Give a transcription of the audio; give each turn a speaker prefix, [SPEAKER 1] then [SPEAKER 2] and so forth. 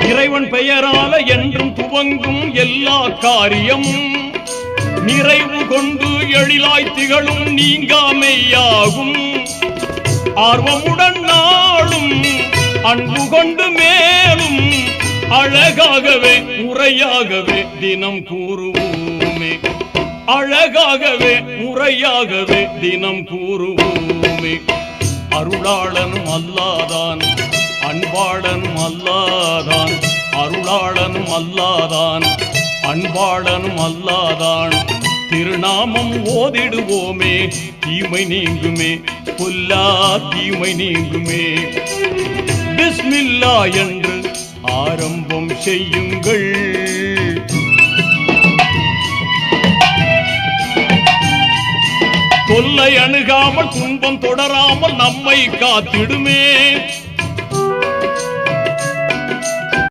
[SPEAKER 1] இறைவன் பெயரால என்றும் துவங்கும் எல்லா காரியமும் நிறைவு கொண்டு எழிலாய் திகழும் நீங்காமையாகும். ஆர்வமுடன் நாளும் அன்பு கொண்டு மேலும் அழகாகவே முறையாகவே தினம் கூறுவோமே. அழகாகவே முறையாகவே தினம் கூறுவோமே. அருளாளனும் அல்லாதான் அன்பாளனும் அல்லாதான். அருளாளனும் அல்லாதான் அன்பாளனும் அல்லாதான். திருநாமம் ஓதிடுவோமே தீமை நீங்குமே. புல்லா தீமை நீங்குமே. பிஸ்மில்லா என்று ஆரம்பம் செய்யுங்கள். தொல்லை அணுகாமல் துன்பம் தொடராமல் நம்மை காத்திடுமே.